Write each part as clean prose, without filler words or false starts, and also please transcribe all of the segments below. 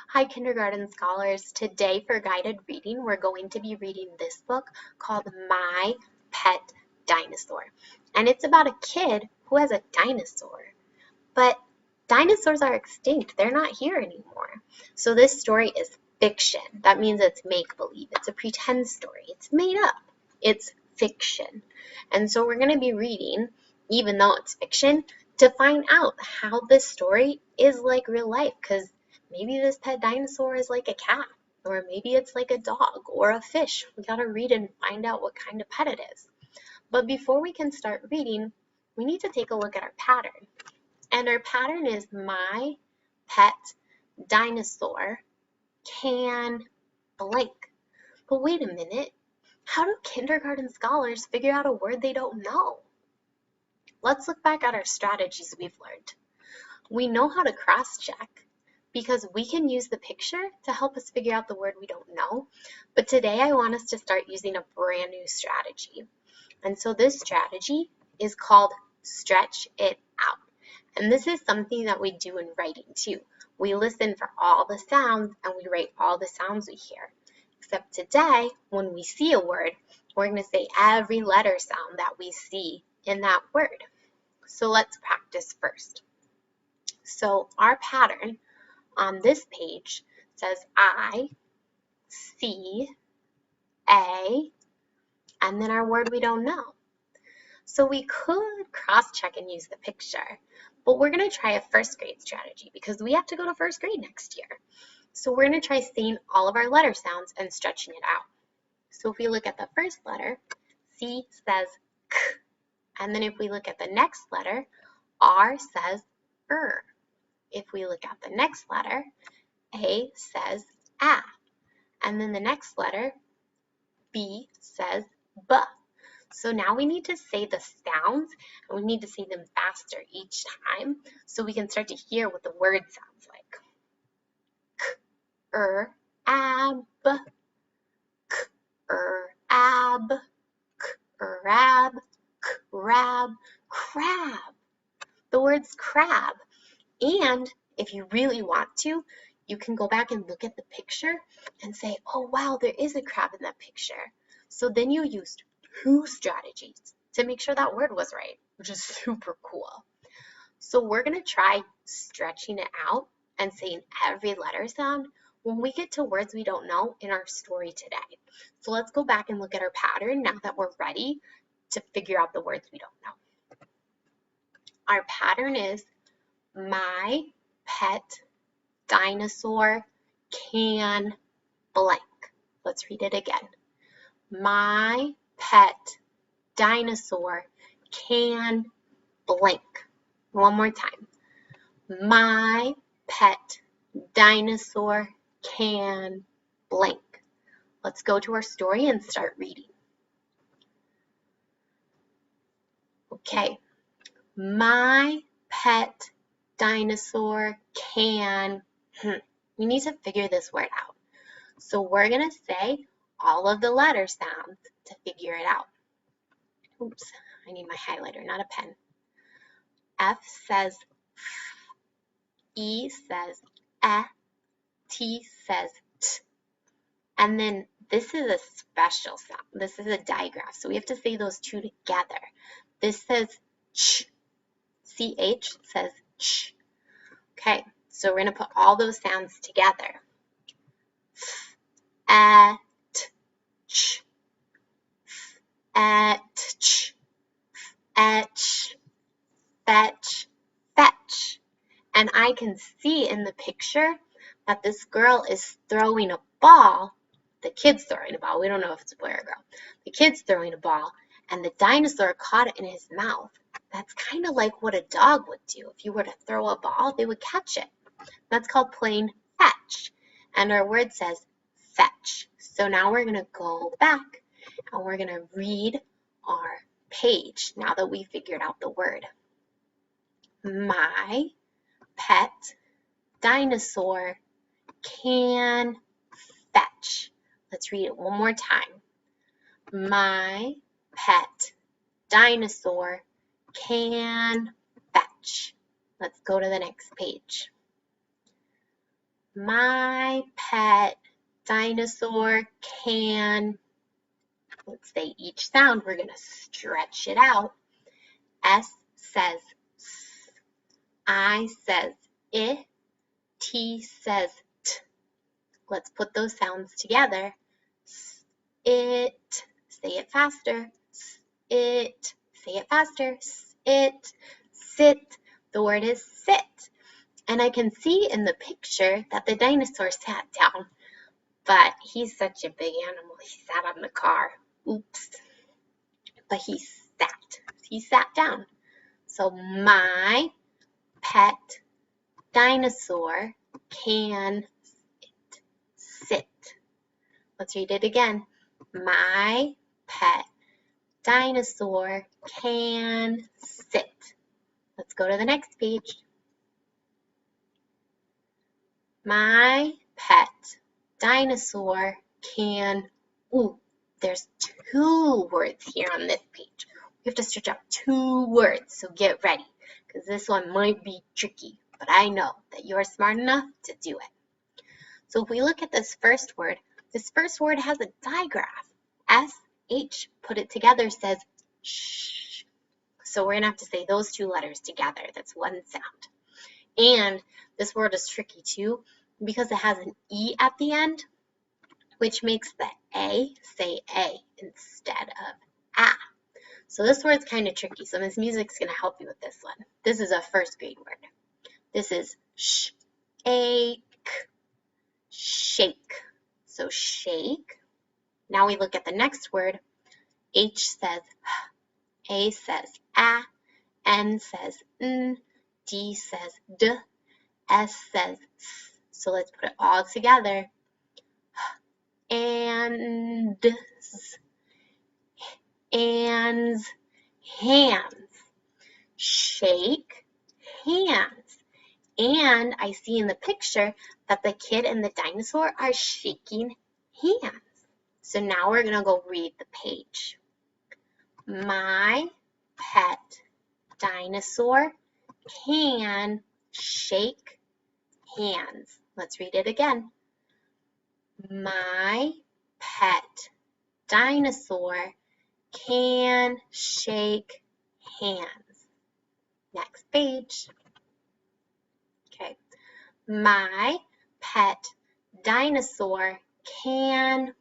Hi, kindergarten scholars. Today for guided reading, we're going to be reading this book called My Pet Dinosaur. And it's about a kid who has a dinosaur. But dinosaurs are extinct. They're not here anymore. So this story is fiction. That means it's make-believe. It's a pretend story. It's made up. It's fiction. And so we're going to be reading, even though it's fiction, to find out how this story is like real life, because maybe this pet dinosaur is like a cat, or maybe it's like a dog or a fish. We gotta read and find out what kind of pet it is. But before we can start reading, we need to take a look at our pattern. And our pattern is my pet dinosaur can blank. But wait a minute, how do kindergarten scholars figure out a word they don't know? Let's look back at our strategies we've learned. We know how to cross-check because we can use the picture to help us figure out the word we don't know. But today I want us to start using a brand new strategy. And so this strategy is called stretch it out. And this is something that we do in writing too. We listen for all the sounds and we write all the sounds we hear. Except today, when we see a word, we're going to say every letter sound that we see in that word. So let's practice first. So our pattern on this page says I, C, A, and then our word we don't know. So we could cross-check and use the picture, but we're going to try a first grade strategy because we have to go to first grade next year. So we're going to try saying all of our letter sounds and stretching it out. So if we look at the first letter, C says K, and then if we look at the next letter, R says R. If we look at the next letter, A says A. And then the next letter, B says B. So now we need to say the sounds, and we need to say them faster each time so we can start to hear what the word sounds like. K, ab, k, ab, crab, crab, crab. The word's crab. And if you really want to, you can go back and look at the picture and say, oh wow, there is a crab in that picture. So then you used two strategies to make sure that word was right, which is super cool. So we're going to try stretching it out and saying every letter sound when we get to words we don't know in our story today. So let's go back and look at our pattern now that we're ready to figure out the words we don't know. Our pattern is my pet dinosaur can blank. Let's read it again. My pet dinosaur can blank. One more time. My pet dinosaur can blank. Let's go to our story and start reading. Okay. My pet dinosaur can, we need to figure this word out. So we're going to say all of the letter sounds to figure it out. Oops, I need my highlighter, not a pen. F says F, E says E, T says T. And then this is a special sound. This is a digraph, so we have to say those two together. This says ch. CH says ch. Okay, so we're going to put all those sounds together. F, t, ch. F, et, ch. Etch, fetch, fetch. And I can see in the picture that this girl is throwing a ball. The kid's throwing a ball. We don't know if it's a boy or a girl. The kid's throwing a ball, and the dinosaur caught it in his mouth. That's kind of like what a dog would do. If you were to throw a ball, they would catch it. That's called playing fetch. And our word says fetch. So now we're going to go back and we're going to read our page now that we figured out the word. My pet dinosaur can fetch. Let's read it one more time. My pet dinosaur can fetch. Let's go to the next page. My pet dinosaur can, let's say each sound, we're going to stretch it out. S says S, I says I, T says T. Let's put those sounds together. It, say it faster. It, say it faster. It, sit. The word is sit. And I can see in the picture that the dinosaur sat down, but he's such a big animal. He sat on the car. Oops. But he sat down. So my pet dinosaur can sit. Let's read it again. My pet dinosaur can sit. Let's go to the next page. My pet dinosaur can, ooh, there's 2 words here on this page. We have to stretch out 2 words, so get ready, because this one might be tricky, but I know that you're smart enough to do it. So if we look at this first word has a digraph. S-H, put it together, says shh. So we're going to have to say those 2 letters together. That's one sound. And this word is tricky too because it has an E at the end, which makes the A say A instead of A. So this word's kind of tricky. So Miss Music's going to help you with this one. This is a first grade word. This is shake. Shake. So shake. Now we look at the next word. H says H, A says A, N says N, D says D, S says S. So let's put it all together. And hands. Shake hands. And I see in the picture that the kid and the dinosaur are shaking hands. So now we're going to go read the page. My pet dinosaur can shake hands. Let's read it again. My pet dinosaur can shake hands. Next page. Okay. My pet dinosaur can,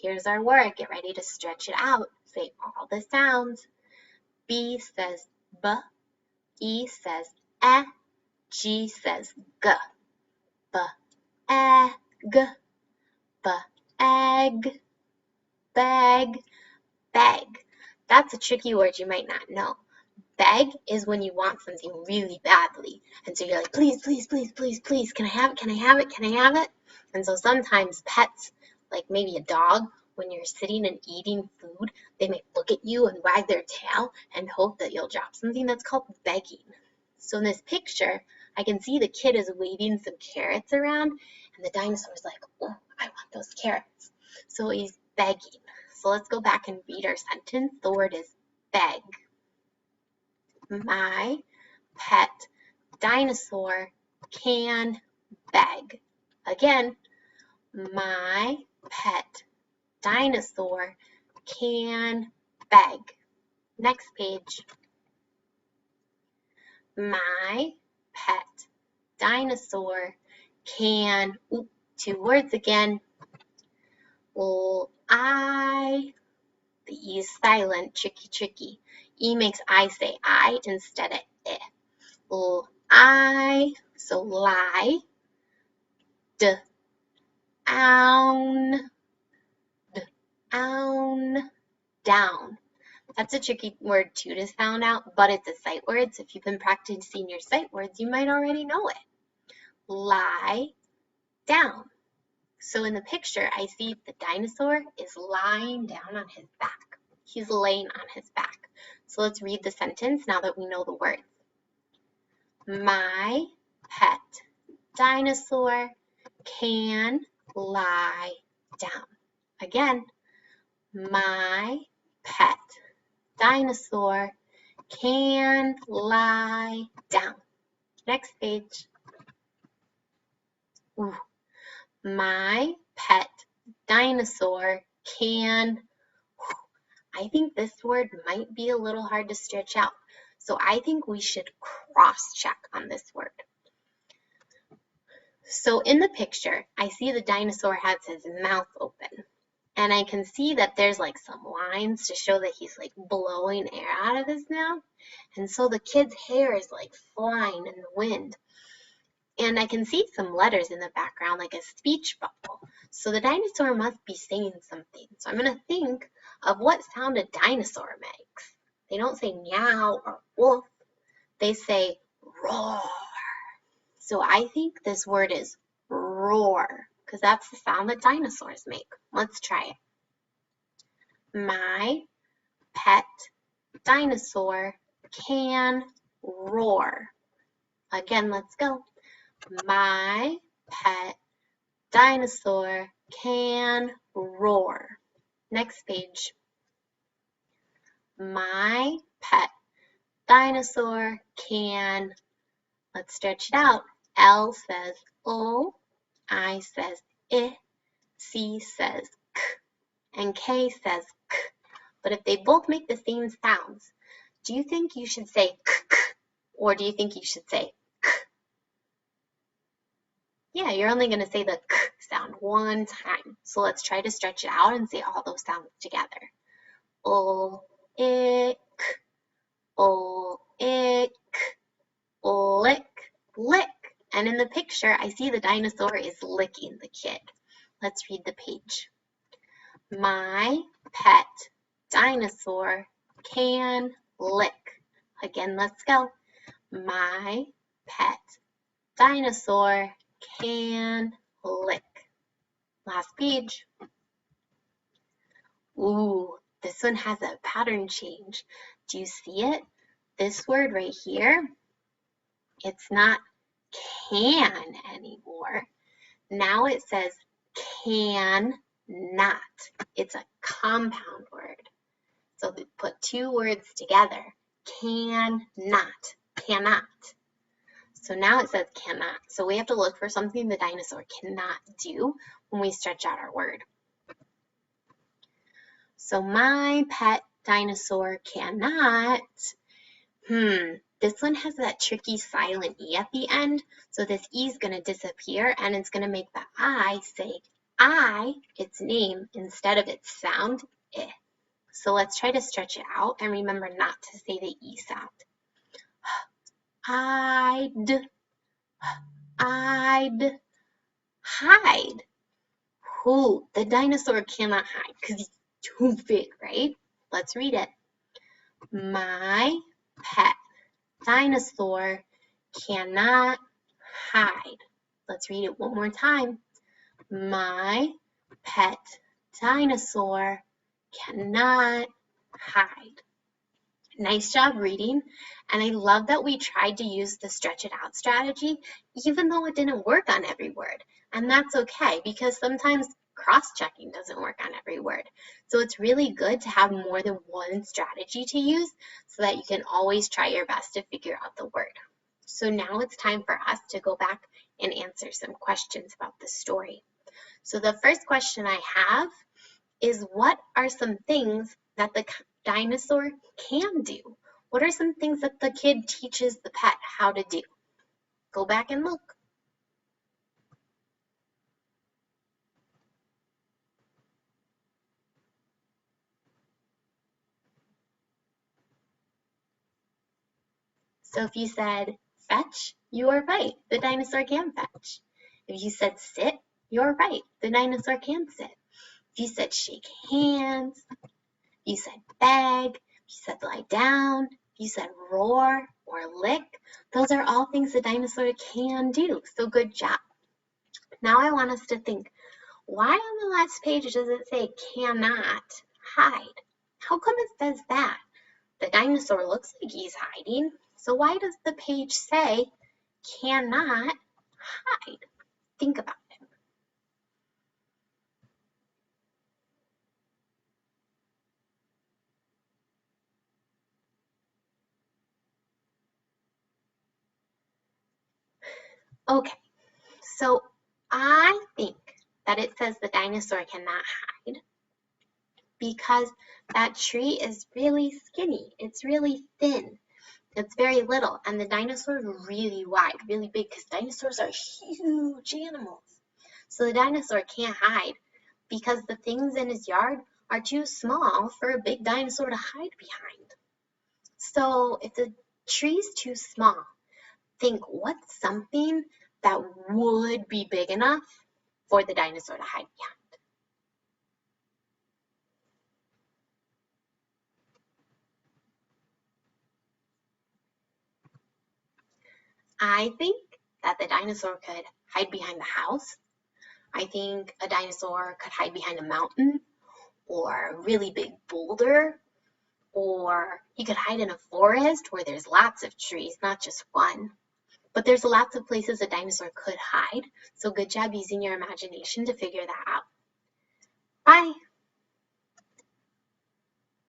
here's our word, get ready to stretch it out. Say all the sounds. B says B, E says E, G says G. B, E, G. B, egg, bag, bag. That's a tricky word you might not know. Beg is when you want something really badly. And so you're like, please, please, please, please, please, can I have it, can I have it, can I have it? And so sometimes pets, like maybe a dog, when you're sitting and eating food, they may look at you and wag their tail and hope that you'll drop something. That's called begging. So in this picture, I can see the kid is waving some carrots around, and the dinosaur's like, oh, I want those carrots. So he's begging. So let's go back and read our sentence. The word is beg. My pet dinosaur can beg. Again, my pet dinosaur can beg. Next page. My pet dinosaur can, 2 words again. I, the E is silent, tricky, tricky. E makes I say I instead of I, so lie, down, down. That's a tricky word too to sound out, but it's a sight word, so if you've been practicing your sight words, you might already know it. Lie down. So in the picture, I see the dinosaur is lying down on his back. He's laying on his back. So let's read the sentence now that we know the words. My pet dinosaur can lie down. Again, my pet dinosaur can lie down. Next page. My pet dinosaur can, I think this word might be a little hard to stretch out. So I think we should cross-check on this word. So in the picture, I see the dinosaur has his mouth open. And I can see that there's like some lines to show that he's like blowing air out of his mouth. And so the kid's hair is like flying in the wind. And I can see some letters in the background, like a speech bubble. So the dinosaur must be saying something. So I'm going to think of what sound a dinosaur makes. They don't say meow or wolf. They say roar. So I think this word is roar, because that's the sound that dinosaurs make. Let's try it. My pet dinosaur can roar. Again, let's go. My pet dinosaur can roar. Next page. My pet dinosaur can, let's stretch it out. L says O, I says I, C says K, and K says K. But if they both make the same sounds, do you think you should say K, K, or do you think you should say K? Yeah, you're only going to say the K sound one time. So let's try to stretch it out and say all those sounds together. O, I, K, O, I, K, lick, lick. And in the picture, I see the dinosaur is licking the kid. Let's read the page. My pet dinosaur can lick. Again, let's go. My pet dinosaur can lick. Last page. Ooh, this one has a pattern change. Do you see it? This word right here, it's not can anymore. Now it says can not. It's a compound word. So we put two words together. Cannot. Cannot. So now it says cannot. So we have to look for something the dinosaur cannot do when we stretch out our word. So my pet dinosaur cannot. This one has that tricky silent E at the end. So this E is going to disappear and it's going to make the I say I, its name, instead of its sound, I. So let's try to stretch it out and remember not to say the E sound. I'd hide. Who? The dinosaur cannot hide because he's too big, right? Let's read it. My pet dinosaur cannot hide. Let's read it one more time. My pet dinosaur cannot hide. Nice job reading, and I love that we tried to use the stretch it out strategy, even though it didn't work on every word. And that's okay, because sometimes cross-checking doesn't work on every word. So it's really good to have more than one strategy to use so that you can always try your best to figure out the word. So now it's time for us to go back and answer some questions about the story. So the first question I have is, what are some things that the dinosaur can do? What are some things that the kid teaches the pet how to do? Go back and look. So if you said fetch, you are right. The dinosaur can fetch. If you said sit, you're right. The dinosaur can sit. If you said shake hands, you said beg, you said lie down, you said roar or lick, those are all things the dinosaur can do. So good job. Now I want us to think, why on the last page does it say cannot hide? How come it says that? The dinosaur looks like he's hiding. So why does the page say cannot hide? Think about it. Okay, so I think that it says the dinosaur cannot hide? Because that tree is really skinny. It's really thin. It's very little. And the dinosaur is really wide, really big, because dinosaurs are huge animals. So the dinosaur can't hide because the things in his yard are too small for a big dinosaur to hide behind. So if the tree's too small, think what's something that would be big enough for the dinosaur to hide behind? I think that the dinosaur could hide behind the house. I think a dinosaur could hide behind a mountain or a really big boulder, or he could hide in a forest where there's lots of trees, not just one. But there's lots of places a dinosaur could hide, so good job using your imagination to figure that out. Bye!